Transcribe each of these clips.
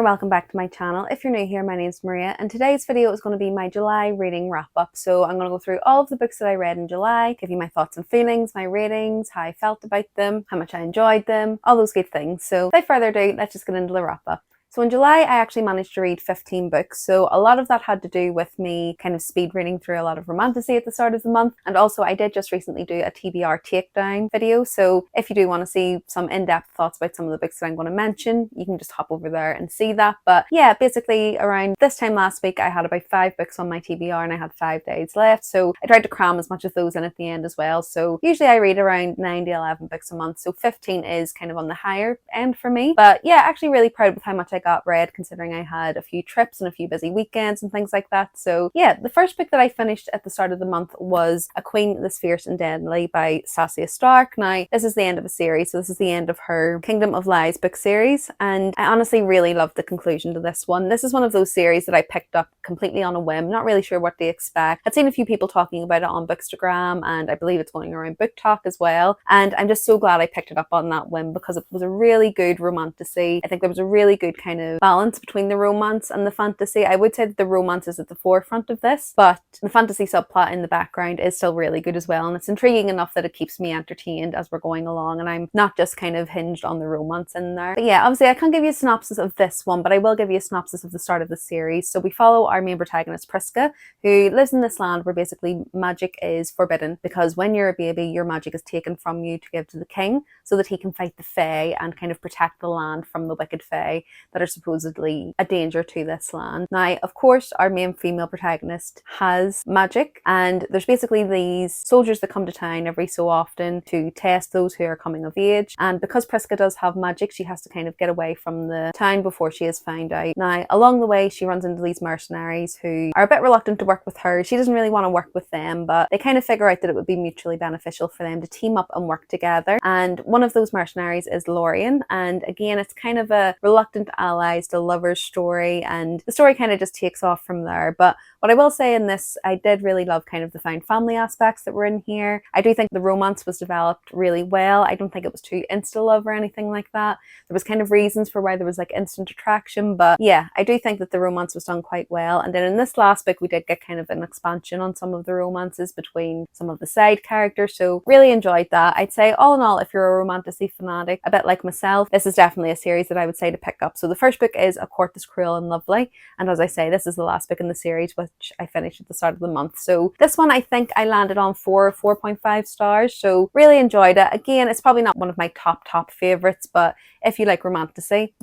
welcome back to my channel. If you're new here, my name's Maria, and today's video is going to be my July reading wrap-up. So I'm going to go through all of the books that I read in July, give you my thoughts and feelings, my ratings, how I felt about them, how much I enjoyed them, all those good things. So without further ado, let's just get into the wrap-up. So in July, I actually managed to read 15 books. So a lot of that had to do with me kind of speed reading through a lot of romantasy at the start of the month. And also I did just recently do a TBR takedown video. So if you do want to see some in-depth thoughts about some of the books that I'm going to mention, you can just hop over there and see that. But yeah, basically around this time last week, I had about 5 books on my TBR and I had 5 days left. So I tried to cram as much of those in at the end as well. So usually I read around 9 to 11 books a month. So 15 is kind of on the higher end for me. But yeah, actually really proud with how much I got read, considering I had a few trips and a few busy weekends and things like that. So yeah, the first book that I finished at the start of the month was A Queen This Fierce and Deadly by Sassia Stark. Now, this is the end of a series, so this is the end of her Kingdom of Lies book series, and I honestly really loved the conclusion to this one. This is one of those series that I picked up completely on a whim, not really sure what to expect. I'd seen a few people talking about it on bookstagram, and I believe it's going around Book Talk as well, and I'm just so glad I picked it up on that whim because it was a really good romantasy. I think there was a really good kind of balance between the romance and the fantasy. I would say that the romance is at the forefront of this, but the fantasy subplot in the background is still really good as well, and it's intriguing enough that it keeps me entertained as we're going along, and I'm not just kind of hinged on the romance in there. But yeah, obviously I can't give you a synopsis of this one, but I will give you a synopsis of the start of the series. So we follow our main protagonist, Priska, who lives in this land where basically magic is forbidden, because when you're a baby, your magic is taken from you to give to the king so that he can fight the fae and kind of protect the land from the wicked fae that are supposedly a danger to this land. Now, of course, our main female protagonist has magic, and there's basically these soldiers that come to town every so often to test those who are coming of age, and because Priska does have magic, she has to kind of get away from the town before she is found out. Now, along the way, she runs into these mercenaries who are a bit reluctant to work with her. She doesn't really want to work with them, but they kind of figure out that it would be mutually beneficial for them to team up and work together, and one of those mercenaries is Lorien, and again, it's kind of a reluctant allies to lovers story, and the story kind of just takes off from there. But what I will say in this, I did really love kind of the found family aspects that were in here. I do think the romance was developed really well. I don't think it was too insta love or anything like that. There was kind of reasons for why there was like instant attraction, but yeah, I do think that the romance was done quite well. And then in this last book, we did get kind of an expansion on some of the romances between some of the side characters, so really enjoyed that. I'd say all in all, if you're a romantasy fanatic, a bit like myself, this is definitely a series that I would say to pick up. So the first book is A Court That's Cruel and Lovely, and as I say, this is the last book in the series, which I finished at the start of the month. So this one, I think I landed on 4.5 stars, so really enjoyed it. Again, it's probably not one of my top favorites, but if you like romantasy,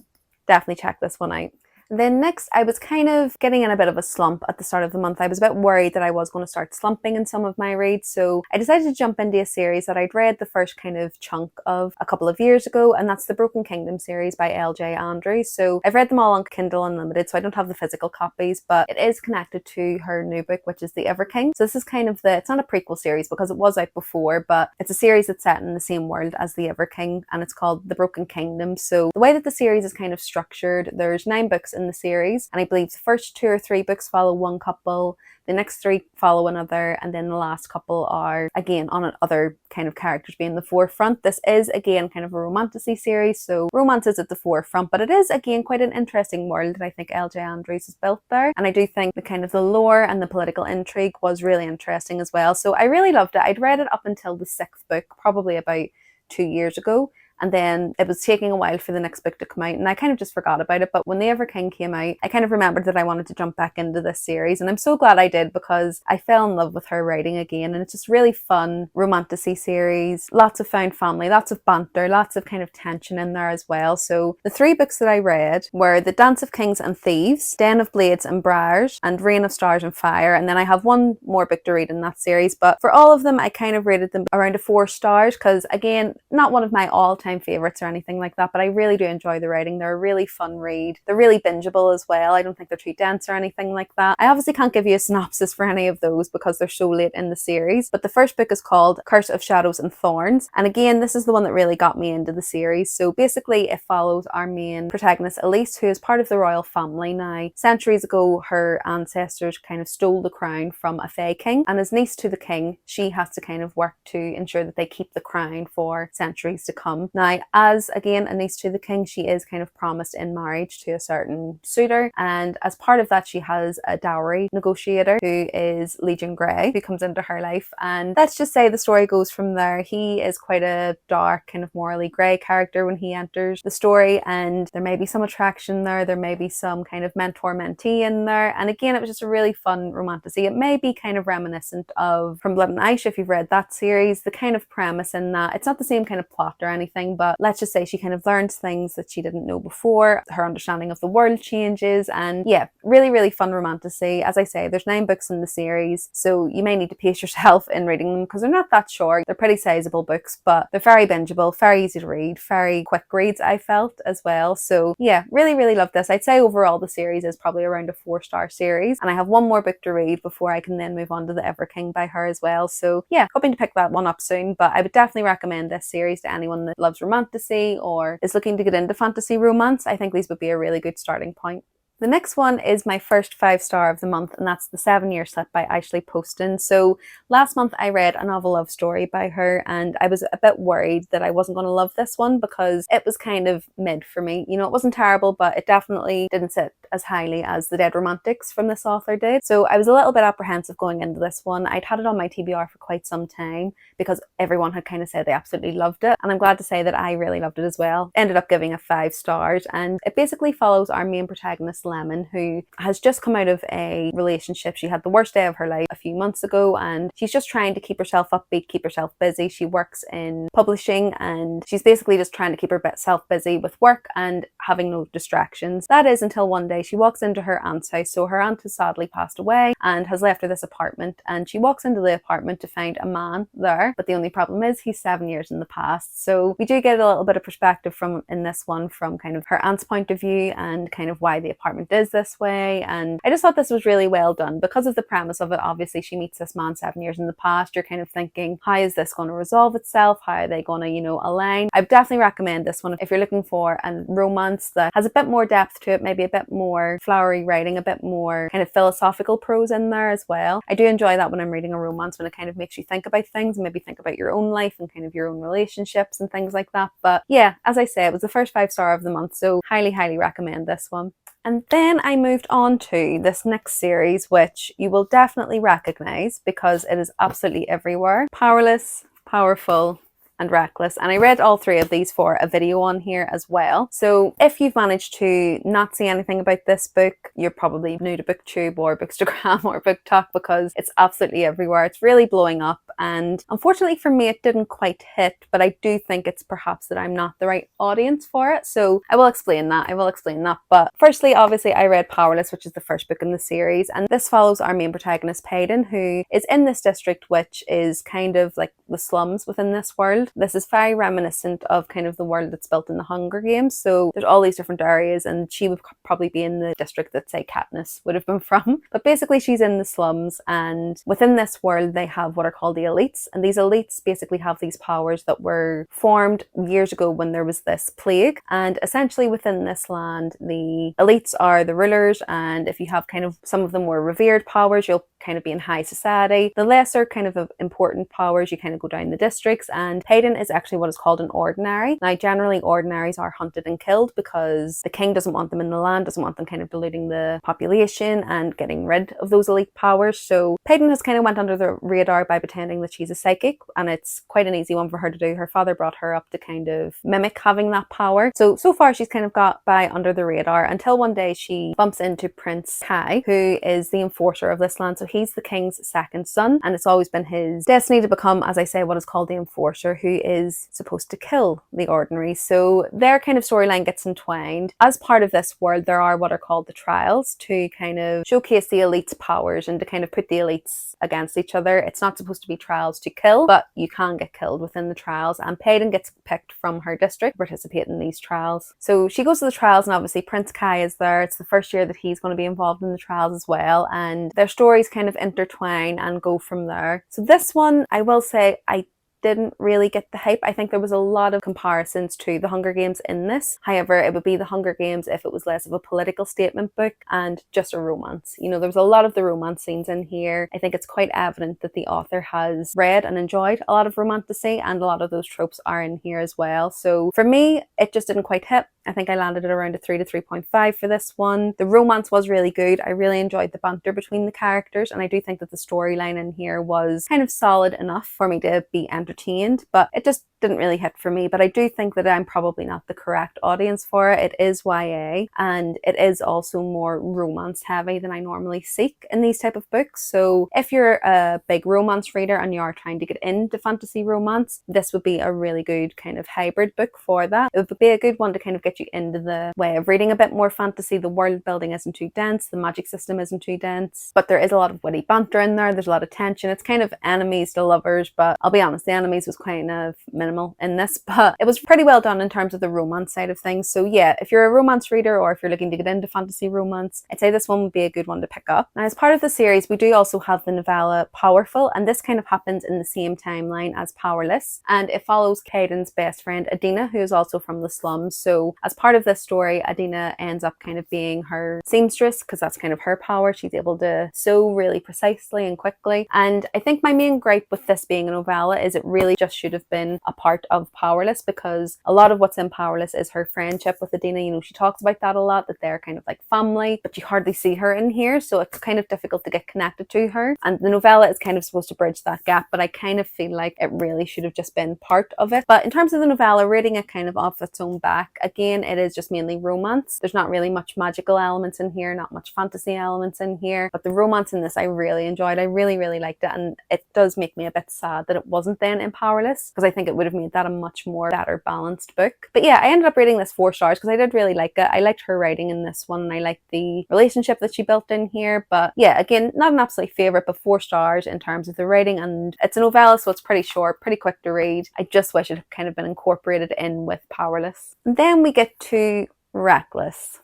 definitely check this one out. Then next, I was kind of getting in a bit of a slump at the start of the month. I was a bit worried that I was going to start slumping in some of my reads, so I decided to jump into a series that I'd read the first kind of chunk of a couple of years ago, and that's the Broken Kingdom series by L.J. Andrews. So I've read them all on Kindle Unlimited, so I don't have the physical copies, but it is connected to her new book, which is The Ever King. So this is kind of it's not a prequel series because it was out before, but it's a series that's set in the same world as The Ever King, and it's called The Broken Kingdom. So the way that the series is kind of structured, there's 9 books in the series, and I believe the first 2 or 3 books follow one couple, the next 3 follow another, and then the last couple are again on other kind of characters being the forefront. This is again kind of a romantasy series, so romance is at the forefront, but it is again quite an interesting world that I think L.J. Andrews has built there, and I do think the kind of the lore and the political intrigue was really interesting as well. So I really loved it. I'd read it up until the 6th book, probably about 2 years ago, and then it was taking a while for the next book to come out, and I kind of just forgot about it. But when The Ever King came out, I kind of remembered that I wanted to jump back into this series, and I'm so glad I did because I fell in love with her writing again, and it's just really fun romantasy series. Lots of found family, lots of banter, lots of kind of tension in there as well. So the 3 books that I read were The Dance of Kings and Thieves, Den of Blades and Briars, and Reign of Stars and Fire, and then I have one more book to read in that series. But for all of them, I kind of rated them around a 4 stars because, again, not one of my all-time favorites or anything like that, but I really do enjoy the writing. They're a really fun read. They're really bingeable as well. I don't think they're too dense or anything like that. I obviously can't give you a synopsis for any of those because they're so late in the series, but the first book is called Curse of Shadows and Thorns, and again, this is the one that really got me into the series. So basically it follows our main protagonist Elise, who is part of the royal family. Now, centuries ago, her ancestors kind of stole the crown from a fae king, and as niece to the king, she has to kind of work to ensure that they keep the crown for centuries to come. Now, Now, as again a niece to the king, she is kind of promised in marriage to a certain suitor, and as part of that she has a dowry negotiator who is Legion Grey, who comes into her life, and let's just say the story goes from there. He is quite a dark, kind of morally grey character when he enters the story, and there may be some attraction there may be some kind of mentor-mentee in there, and again it was just a really fun romantasy. It may be kind of reminiscent of From Blood and Ice if you've read that series. The kind of premise in that, it's not the same kind of plot or anything, but let's just say she kind of learns things that she didn't know before, her understanding of the world changes, and yeah, really fun romantasy. As I say, there's 9 books in the series, so you may need to pace yourself in reading them because they're not that short. They're pretty sizable books, but they're very bingeable, very easy to read, very quick reads I felt as well. So yeah, really love this. I'd say overall the series is probably around a 4-star series, and I have one more book to read before I can then move on to The Ever King by her as well. So yeah, hoping to pick that one up soon, but I would definitely recommend this series to anyone that loves romantasy or is looking to get into fantasy romance. I think these would be a really good starting point. The next one is my first 5-star of the month, and that's The 7-Year Slip by Ashley Poston. So last month I read a novel love story by her, and I was a bit worried that I wasn't going to love this one because it was kind of mid for me. You know, it wasn't terrible, but it definitely didn't sit as highly as The Dead Romantics from this author did. So I was a little bit apprehensive going into this one. I'd had it on my TBR for quite some time because everyone had kind of said they absolutely loved it, and I'm glad to say that I really loved it as well. Ended up giving it 5 stars, and it basically follows our main protagonist Lemon, who has just come out of a relationship. She had the worst day of her life a few months ago, and she's just trying to keep herself upbeat, keep herself busy. She works in publishing, and she's basically just trying to keep herself busy with work and having no distractions. That is until one day she walks into her aunt's house. So her aunt has sadly passed away and has left her this apartment, and she walks into the apartment to find a man there, but the only problem is he's 7 years in the past. So we do get a little bit of perspective in this one from kind of her aunt's point of view and kind of why the apartment is this way, and I just thought this was really well done because of the premise of it. Obviously she meets this man 7 years in the past. You're kind of thinking, how is this going to resolve itself? How are they going to, you know, align? I definitely recommend this one if you're looking for a romance that has a bit more depth to it, maybe a bit more flowery writing, a bit more kind of philosophical prose in there as well. I do enjoy that when I'm reading a romance, when it kind of makes you think about things and maybe think about your own life and kind of your own relationships and things like that. But yeah, as I say, it was the first 5-star of the month, so highly recommend this one. And then I moved on to this next series, which you will definitely recognize because it is absolutely everywhere. Powerless, Powerful, and Reckless, and I read all 3 of these for a video on here as well. So if you've managed to not see anything about this book, you're probably new to booktube or bookstagram or booktalk because it's absolutely everywhere. It's really blowing up, and unfortunately for me it didn't quite hit, but I do think it's perhaps that I'm not the right audience for it, so I will explain that. But firstly, obviously I read Powerless, which is the first book in the series, and this follows our main protagonist Payton, who is in this district which is kind of like the slums within this world. This is very reminiscent of kind of the world that's built in the Hunger Games. So there's all these different areas, and she would probably be in the district that, say, Katniss would have been from. But basically she's in the slums, and within this world they have what are called the elites. And these elites basically have these powers that were formed years ago when there was this plague. And essentially within this land, the elites are the rulers, and if you have kind of some of the more revered powers, you'll kind of be in high society. The lesser kind of important powers, you kind of go down the districts, and Payton is actually what is called an ordinary. Now generally ordinaries are hunted and killed because the king doesn't want them in the land, doesn't want them kind of diluting the population and getting rid of those elite powers. So Payton has kind of went under the radar by pretending that she's a psychic, and it's quite an easy one for her to do. Her father brought her up to kind of mimic having that power. So far she's kind of got by under the radar until one day she bumps into Prince Kai, who is the enforcer of this land. So he's the king's second son, and it's always been his destiny to become, as I say, what is called the enforcer, who is supposed to kill the ordinary. So their kind of storyline gets entwined. As part of this world, there are what are called the trials to kind of showcase the elites' powers and to kind of put the elites against each other. It's not supposed to be trials to kill, but you can get killed within the trials, and Payton gets picked from her district to participate in these trials. So she goes to the trials, and obviously Prince Kai is there. It's the first year that he's going to be involved in the trials as well, and their stories kind of intertwine and go from there. So this one, I will say, I didn't really get the hype. I think there was a lot of comparisons to The Hunger Games in this. However, it would be The Hunger Games if it was less of a political statement book and just a romance. You know, there was a lot of the romance scenes in here. I think it's quite evident that the author has read and enjoyed a lot of romantasy, and a lot of those tropes are in here as well. So for me, it just didn't quite hit. I think I landed at around a 3 to 3.5 for this one. The romance was really good. I really enjoyed the banter between the characters, and I do think that the storyline in here was kind of solid enough for me to be entertained, but it just didn't really hit for me. But I do think that I'm probably not the correct audience for it. It is YA, and it is also more romance heavy than I normally seek in these type of books. So if you're a big romance reader and you are trying to get into fantasy romance, this would be a really good kind of hybrid book for that. It would be a good one to kind of get you into the way of reading a bit more fantasy. The world building isn't too dense, the magic system isn't too dense, but there is a lot of witty banter in there. There's a lot of tension. It's kind of enemies to lovers, but I'll be honest, the enemies was kind of minimal in this, but it was pretty well done in terms of the romance side of things. So yeah, if you're a romance reader or if you're looking to get into fantasy romance, I'd say this one would be a good one to pick up. Now, as part of the series, we do also have the novella Powerful, and this kind of happens in the same timeline as Wless, and it follows Caden's best friend Adina, who is also from the slums. So as part of this story, Adina ends up kind of being her seamstress, because that's kind of her power. She's able to sew really precisely and quickly. And I think my main gripe with this being a novella is it really just should have been a part of Wless, because a lot of what's in Wless is her friendship with Adina. You know, she talks about that a lot, that they're kind of like family, but you hardly see her in here, so it's kind of difficult to get connected to her. And the novella is kind of supposed to bridge that gap, but I kind of feel like it really should have just been part of it. But in terms of the novella, rating it kind of off its own back, again, it is just mainly romance. There's not really much magical elements in here, not much fantasy elements in here, but the romance in this I really enjoyed. I really liked it, and it does make me a bit sad that it wasn't then in Wless, because I think it would have made that a much more better balanced book. But yeah, I ended up rating this 4 stars because I did really like it. I liked her writing in this one, and I liked the relationship that she built in here. But yeah, again, not an absolute favourite, but 4 stars in terms of the writing, and it's a novella, so it's pretty short, pretty quick to read. I just wish it had kind of been incorporated in with Wless. And then we get to Reckless.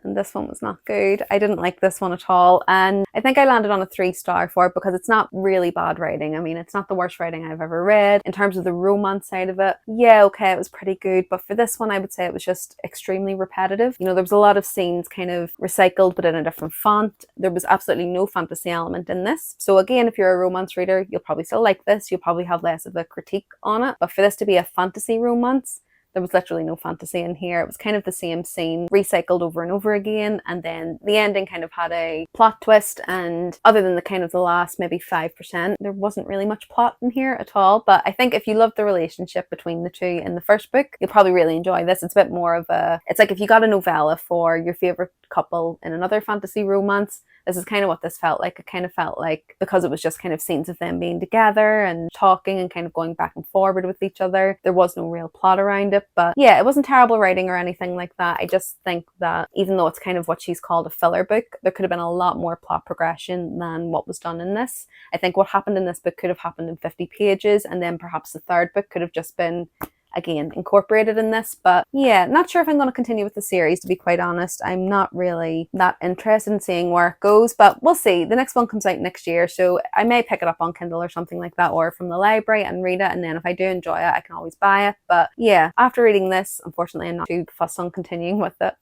And this one was not good. I didn't like this one at all, and I think I landed on a 3 star for it because it's not really bad writing. I mean, it's not the worst writing I've ever read. In terms of the romance side of it, yeah, okay, it was pretty good, but for this one I would say it was just extremely repetitive. You know, there was a lot of scenes kind of recycled but in a different font. There was absolutely no fantasy element in this. So again, if you're a romance reader, you'll probably still like this. You'll probably have less of a critique on it, but for this to be a fantasy romance, there was literally no fantasy in here. It was kind of the same scene recycled over and over again, and then the ending kind of had a plot twist, and other than the kind of the last maybe 5%, there wasn't really much plot in here at all. But I think if you love the relationship between the two in the first book, you'll probably really enjoy this. It's a bit more of a, it's like if you got a novella for your favourite couple in another fantasy romance, this is kind of what this felt like. It kind of felt like, because it was just kind of scenes of them being together and talking and kind of going back and forward with each other, there was no real plot around it. But yeah, it wasn't terrible writing or anything like that. I just think that even though it's kind of what she's called a filler book, there could have been a lot more plot progression than what was done in this. I think what happened in this book could have happened in 50 pages, and then perhaps the third book could have just been, again, incorporated in this. But yeah, not sure if I'm going to continue with the series, to be quite honest. I'm not really that interested in seeing where it goes, but we'll see. The next one comes out next year, so I may pick it up on Kindle or something like that, or from the library and read it, and then if I do enjoy it, I can always buy it. But yeah, after reading this, unfortunately, I'm not too fussed on continuing with it.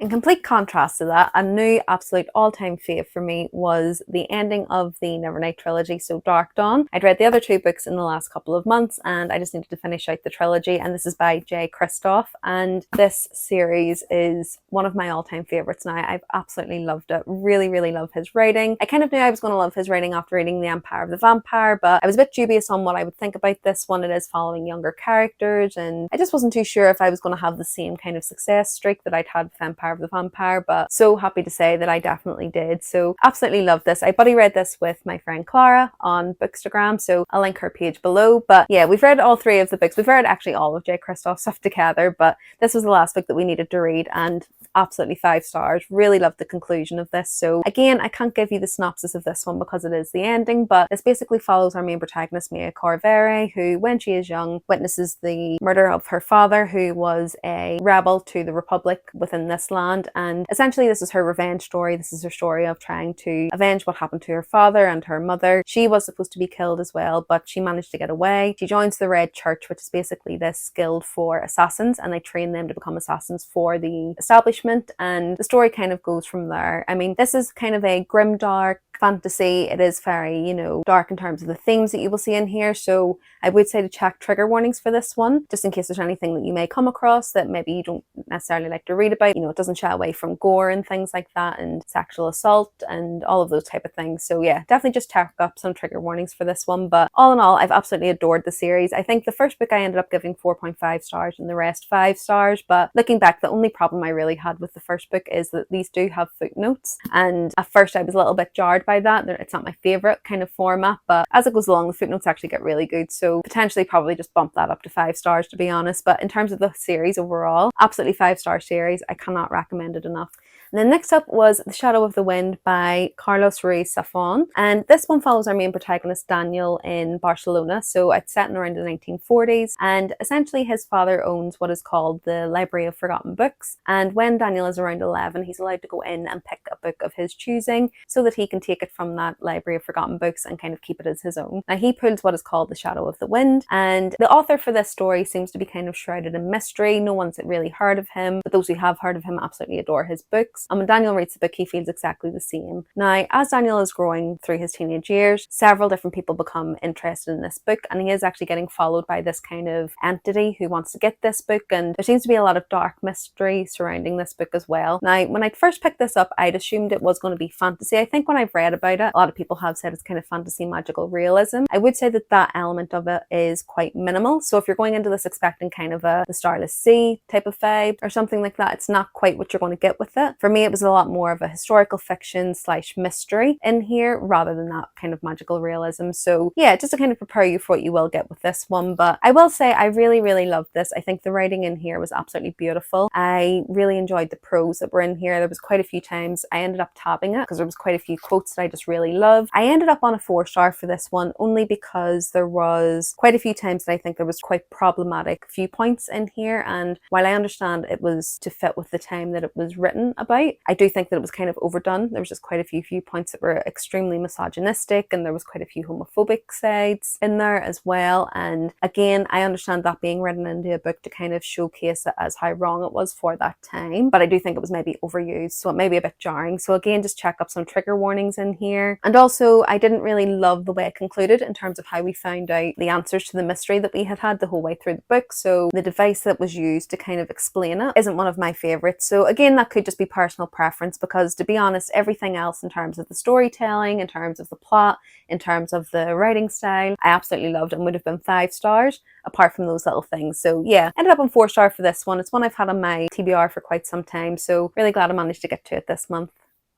In complete contrast to that, a new absolute all-time fave for me was the ending of the Nevernight trilogy, so Dark Dawn. I'd read the other 2 books in the last couple of months, and I just needed to finish out the trilogy, and this is by J. Kristoff, and this series is one of my all-time favourites now. I've absolutely loved it. Really love his writing. I kind of knew I was going to love his writing after reading The Empire of the Vampire, but I was a bit dubious on what I would think about this one. It is following younger characters, and I just wasn't too sure if I was going to have the same kind of success streak that I'd had with Empire of the Vampire, but so happy to say that I definitely did. So absolutely love this. I buddy read this with my friend Clara on bookstagram, so I'll link her page below. But yeah, we've read all 3 of the books. We've read actually all of J. Kristoff's stuff together, but this was the last book that we needed to read, and absolutely 5 stars. Really loved the conclusion of this. So again, I can't give you the synopsis of this one because it is the ending, but this basically follows our main protagonist, Mia Corvere, who when she is young witnesses the murder of her father, who was a rebel to the Republic within this land. And essentially this is her revenge story. This is her story of trying to avenge what happened to her father and her mother. She was supposed to be killed as well, but she managed to get away. She joins the Red Church, which is basically this guild for assassins, and they train them to become assassins for the establishment, and the story kind of goes from there. I mean, this is kind of a grimdark fantasy. It is very, dark in terms of the themes that you will see in here, so I would say to check trigger warnings for this one, just in case there's anything that you may come across that maybe you don't necessarily like to read about. It doesn't shy away from gore and things like that, and sexual assault and all of those type of things. So yeah, definitely just check up some trigger warnings for this one. But all in all, I've absolutely adored the series. I think the first book I ended up giving 4.5 stars and the rest 5 stars, but looking back, the only problem I really had with the first book is that these do have footnotes, and at first I was a little bit jarred by that. It's not my favorite kind of format, but as it goes along, the footnotes actually get really good, so potentially probably just bump that up to 5 stars, to be honest. But in terms of the series overall, absolutely 5-star series. I cannot recommend it enough. And then next up was The Shadow of the Wind by Carlos Ruiz Zafón, and this one follows our main protagonist Daniel in Barcelona. So it's set in around the 1940s, and essentially his father owns what is called the Library of Forgotten Books, and when Daniel is around 11, he's allowed to go in and pick a book of his choosing so that he can take it from that Library of Forgotten Books and kind of keep it as his own. Now he pulls what is called The Shadow of the Wind, and the author for this story seems to be kind of shrouded in mystery. No one's really heard of him, but those who have heard of him absolutely adore his books. And when Daniel reads the book, he feels exactly the same. Now, as Daniel is growing through his teenage years, several different people become interested in this book, and he is actually getting followed by this kind of entity who wants to get this book, and there seems to be a lot of dark mystery surrounding this book as well. Now, when I first picked this up, I'd assumed it was going to be fantasy. I think when I've read about it, a lot of people have said it's kind of fantasy magical realism. I would say that that element of it is quite minimal, so if you're going into this expecting kind of the Starless Sea type of vibe or something like that, it's not quite what you're going to get with it. For me, it was a lot more of a historical fiction / mystery in here rather than that kind of magical realism. So yeah, just to kind of prepare you for what you will get with this one. But I will say I really loved this. I think the writing in here was absolutely beautiful. I really enjoyed the prose that were in here. There was quite a few times I ended up tabbing it because there was quite a few quotes that I just really loved. I ended up on a 4-star for this one only because there was quite a few times that I think there was quite problematic viewpoints in here, and while I understand it was to fit with the time that it was written about, I do think that it was kind of overdone. There was just quite a few viewpoints that were extremely misogynistic, and there was quite a few homophobic sides in there as well. And again, I understand that being written into a book to kind of showcase it as how wrong it was for that time, but I do think it was maybe overused, so it may be a bit jarring. So again, just check up some trigger warnings in here. And also, I didn't really love the way it concluded in terms of how we found out the answers to the mystery that we had the whole way through the book. So the device that was used to kind of explain it isn't one of my favorites. So again, that could just be personal preference, because to be honest, everything else in terms of the storytelling, in terms of the plot, in terms of the writing style, I absolutely loved and would have been 5 stars apart from those little things. So yeah, ended up on 4-star for this one. It's one I've had on my TBR for quite some time, so really glad I managed to get to it this month.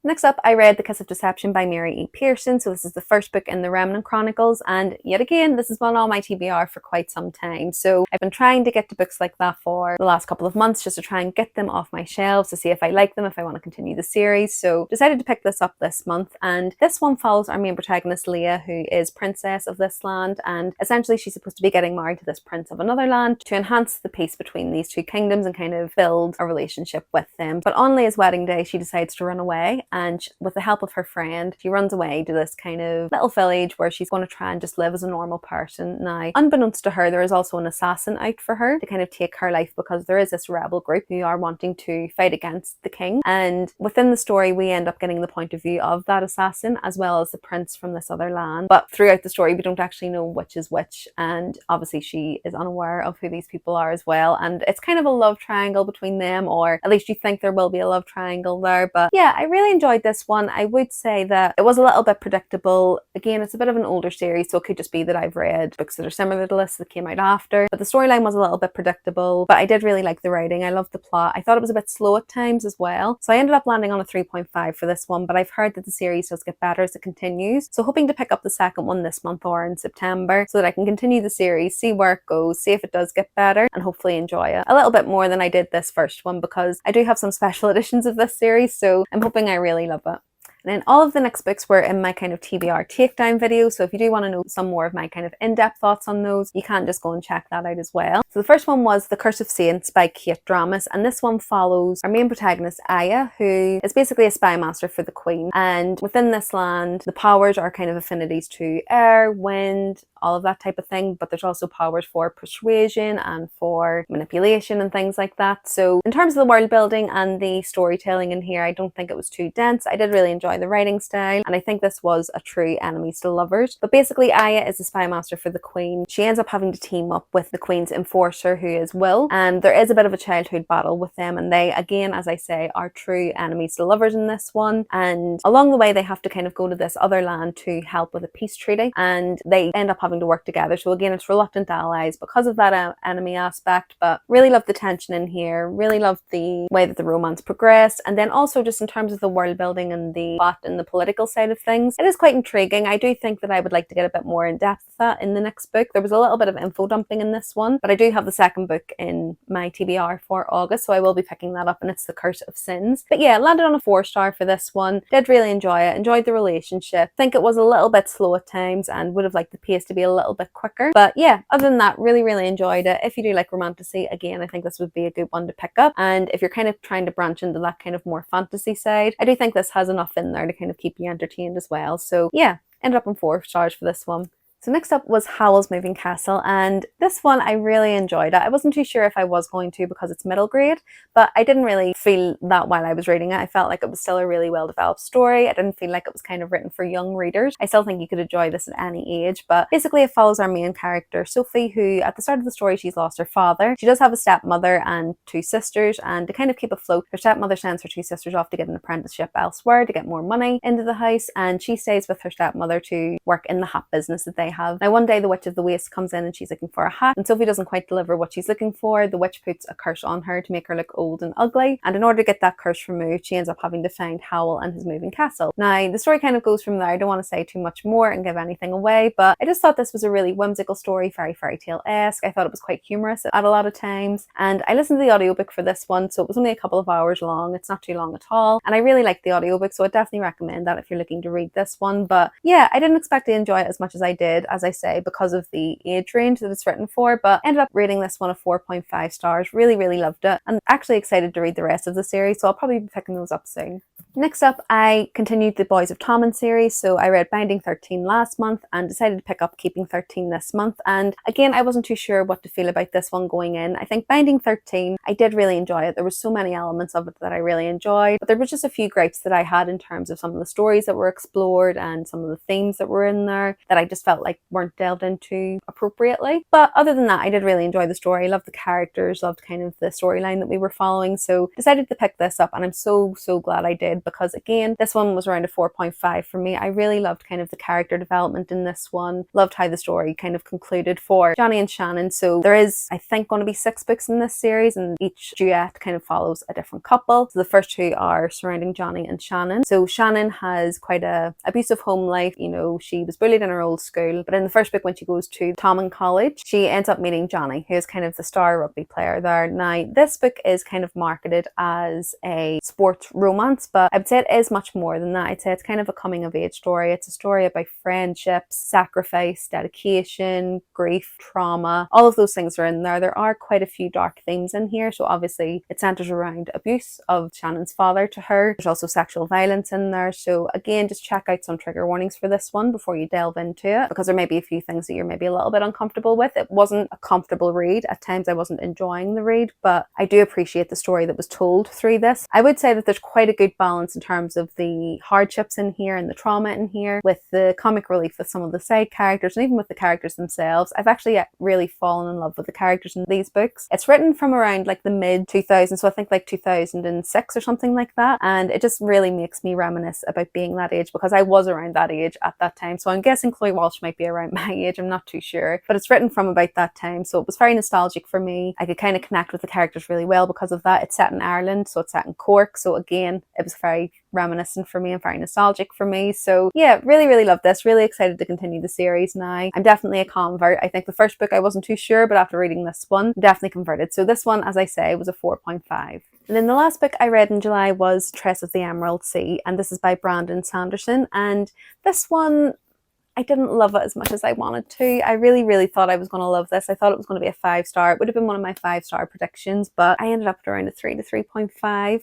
Next up, I read The Kiss of Deception by Mary E. Pearson. So this is the first book in the Remnant Chronicles, and yet again, this has been on my TBR for quite some time. So I've been trying to get to books like that for the last couple of months, just to try and get them off my shelves to see if I like them, if I want to continue the series. So decided to pick this up this month, and this one follows our main protagonist Leah, who is princess of this land, and essentially she's supposed to be getting married to this prince of another land to enhance the peace between these two kingdoms and kind of build a relationship with them. But on Leah's wedding day, she decides to run away, and with the help of her friend, she runs away to this kind of little village where she's going to try and just live as a normal person. Now, unbeknownst to her, there is also an assassin out for her to kind of take her life, because there is this rebel group who are wanting to fight against the king. And within the story, we end up getting the point of view of that assassin as well as the prince from this other land. But throughout the story, we don't actually know which is which, and obviously she is unaware of who these people are as well. And it's kind of a love triangle between them, or at least you think there will be a love triangle there. But yeah, I really enjoyed this one. I would say that it was a little bit predictable. Again, it's a bit of an older series, so it could just be that I've read books that are similar to this that came out after. But the storyline was a little bit predictable, but I did really like the writing. I loved the plot. I thought it was a bit slow at times as well. So I ended up landing on a 3.5 for this one, but I've heard that the series does get better as it continues. So hoping to pick up the second one this month or in September so that I can continue the series, see where it goes, see if it does get better, and hopefully enjoy it a little bit more than I did this first one, because I do have some special editions of this series, so I'm hoping I really love it. And then all of the next books were in my kind of TBR takedown video, so if you do want to know some more of my kind of in-depth thoughts on those, you can just go and check that out as well. So the first one was The Curse of Saints by Kate Dramas, and this one follows our main protagonist Aya, who is basically a spy master for the Queen. And within this land, the powers are kind of affinities to air, wind, all of that type of thing, but there's also powers for persuasion and for manipulation and things like that. So in terms of the world building and the storytelling in here, I don't think it was too dense. I did really enjoy the writing style, and I think this was a true enemies to lovers. But basically, Aya is a spy master for the Queen. She ends up having to team up with the Queen's enforcer, who is Will, and there is a bit of a childhood battle with them, and they, again, as I say, are true enemies to lovers in this one. And along the way, they have to kind of go to this other land to help with a peace treaty, and they end up having to work together. So again, it's reluctant allies because of that enemy aspect, but really loved the tension in here, really loved the way that the romance progressed, and then also just in terms of the world building and the plot and the political side of things, it is quite intriguing. I do think that I would like to get a bit more in depth with that in the next book. There was a little bit of info dumping in this one, but I do have the second book in my TBR for August, so I will be picking that up, and it's The Curse of Sins. But yeah, landed on a 4-star for this one. Did really enjoy it, enjoyed the relationship. Think it was a little bit slow at times and would have liked the pace to be a little bit quicker. But yeah, other than that, really enjoyed it. If you do like romantasy, again, I think this would be a good one to pick up. And if you're kind of trying to branch into that kind of more fantasy side, I do think this has enough in there to kind of keep you entertained as well. So yeah, ended up on 4 stars for this one. So next up was Howl's Moving Castle, and this one I really enjoyed it. I wasn't too sure if I was going to because it's middle grade, but I didn't really feel that while I was reading it. I felt like it was still a really well developed story. I didn't feel like it was kind of written for young readers. I still think you could enjoy this at any age, but basically it follows our main character, Sophie, who at the start of the story she's lost her father. She does have a stepmother and 2 sisters, and to kind of keep afloat, her stepmother sends her 2 sisters off to get an apprenticeship elsewhere to get more money into the house, and she stays with her stepmother to work in the hat business that they have. Now one day the Witch of the Waste comes in and she's looking for a hat, and Sophie doesn't quite deliver what she's looking for. The witch puts a curse on her to make her look old and ugly, and in order to get that curse removed, she ends up having to find Howl and his moving castle. Now the story kind of goes from there. I don't want to say too much more and give anything away, but I just thought this was a really whimsical story, very fairy tale-esque. I thought it was quite humorous at a lot of times, and I listened to the audiobook for this one, so it was only a couple of hours long. It's not too long at all, and I really liked the audiobook, so I definitely recommend that if you're looking to read this one. But yeah, I didn't expect to enjoy it as much as I did, as I say, because of the age range that it's written for, but ended up rating this one a 4.5 stars. Really loved it, and actually excited to read the rest of the series, so I'll probably be picking those up soon. Next up, I continued the Boys of Tommen series, so I read Binding 13 last month and decided to pick up Keeping 13 this month, and again, I wasn't too sure what to feel about this one going in. I think Binding 13, I did really enjoy it. There were so many elements of it that I really enjoyed, but there were just a few gripes that I had in terms of some of the stories that were explored and some of the themes that were in there that I just felt like weren't delved into appropriately. But other than that, I did really enjoy the story. I loved the characters, loved kind of the storyline that we were following, so decided to pick this up, and I'm so glad I did, because again, this one was around a 4.5 for me. I really loved kind of the character development in this one, loved how the story kind of concluded for Johnny and Shannon. So there is, I think, going to be 6 books in this series, and each duet kind of follows a different couple. So the first 2 are surrounding Johnny and Shannon. So Shannon has quite a abusive home life. You know, she was bullied in her old school, but in the first book when she goes to Tommen College, she ends up meeting Johnny, who is kind of the star rugby player there. Now this book is kind of marketed as a sports romance, but I would say it is much more than that. I'd say it's kind of a coming of age story. It's a story about friendships, sacrifice, dedication, grief, trauma. All of those things are in there. There are quite a few dark themes in here, so obviously it centers around abuse of Shannon's father to her. There's also sexual violence in there, so again, just check out some trigger warnings for this one before you delve into it, because there may be a few things that you're maybe a little bit uncomfortable with. It wasn't a comfortable read. At times I wasn't enjoying the read, but I do appreciate the story that was told through this. I would say that there's quite a good balance balance in terms of the hardships in here and the trauma in here, with the comic relief with some of the side characters and even with the characters themselves. I've actually really fallen in love with the characters in these books. It's written from around like the mid 2000s, so I think like 2006 or something like that, and it just really makes me reminisce about being that age, because I was around that age at that time. So I'm guessing Chloe Walsh might be around my age, I'm not too sure, but it's written from about that time, so it was very nostalgic for me. I could kind of connect with the characters really well because of that. It's set in Ireland, so it's set in Cork, so again, it was very reminiscent for me and very nostalgic for me. So yeah, really love this. Really excited to continue the series now. I'm definitely a convert. I think the first book I wasn't too sure, but after reading this one, I'm definitely converted. So this one, as I say, was a 4.5. And then the last book I read in July was Tress of the Emerald Sea, and this is by Brandon Sanderson. And this one, I didn't love it as much as I wanted to. I really thought I was going to love this. I thought it was going to be a 5-star. It would have been one of my 5-star predictions, but I ended up at around a 3 to 3.5.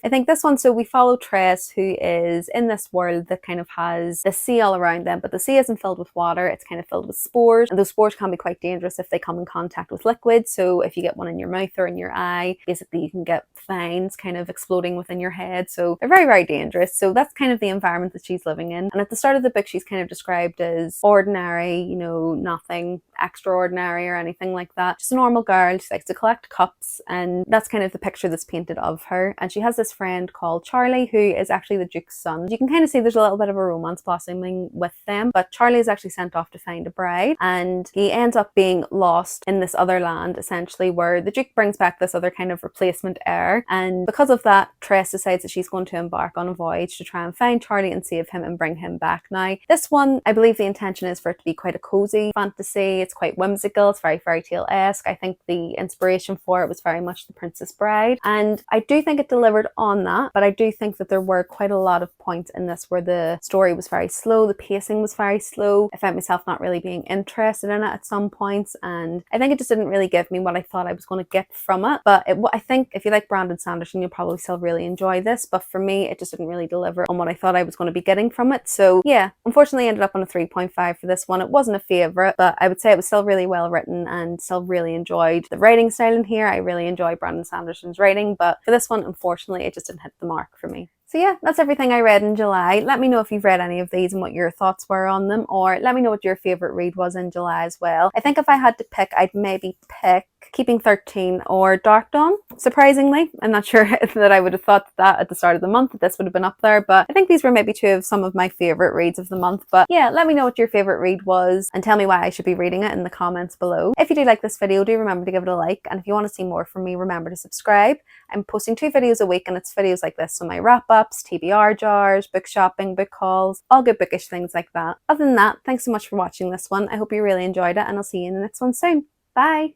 I think this one, so we follow Tress, who is in this world that kind of has the sea all around them, but the sea isn't filled with water. It's kind of filled with spores, and those spores can be quite dangerous if they come in contact with liquid. So if you get one in your mouth or in your eye, basically you can get fangs kind of exploding within your head. So they're very dangerous. So that's kind of the environment that she's living in. And at the start of the book, she's kind of described as ordinary, you know, nothing extraordinary or anything like that. Just a normal girl. She likes to collect cups, and that's kind of the picture that's painted of her. And she has this friend called Charlie, who is actually the Duke's son. You can kind of see there's a little bit of a romance blossoming with them, but Charlie is actually sent off to find a bride, and he ends up being lost in this other land, essentially, where the Duke brings back this other kind of replacement heir. And because of that, Tress decides that she's going to embark on a voyage to try and find Charlie and save him and bring him back. Now, this one, I believe the intention is for it to be quite a cozy fantasy. It's quite whimsical. It's very fairy tale-esque. I think the inspiration for it was very much The Princess Bride, and I do think it delivered on that, but I do think that there were quite a lot of points in this where the story was very slow, the pacing was very slow. I found myself not really being interested in it at some points, and I think it just didn't really give me what I thought I was going to get from it. But I think if you like Brandon Sanderson, you'll probably still really enjoy this, but for me, it just didn't really deliver on what I thought I was going to be getting from it. So yeah, unfortunately I ended up on a 3.5 for this one. It wasn't a favourite, but I would say it was still really well written and still really enjoyed the writing style in here. I really enjoy Brandon Sanderson's writing, but for this one, unfortunately, it just didn't hit the mark for me. So yeah, that's everything I read in July. Let me know if you've read any of these and what your thoughts were on them, or let me know what your favourite read was in July as well. I think if I had to pick, I'd maybe pick Keeping 13 or Dark Dawn, surprisingly. I'm not sure that I would have thought that at the start of the month that this would have been up there, but I think these were maybe two of some of my favourite reads of the month. But yeah, let me know what your favourite read was and tell me why I should be reading it in the comments below. If you do like this video, do remember to give it a like, and if you want to see more from me, remember to subscribe. I'm posting 2 videos a week, and it's videos like this, so my wrap-ups, TBR jars, book shopping, book hauls, all good bookish things like that. Other than that, thanks so much for watching this one. I hope you really enjoyed it, and I'll see you in the next one soon. Bye!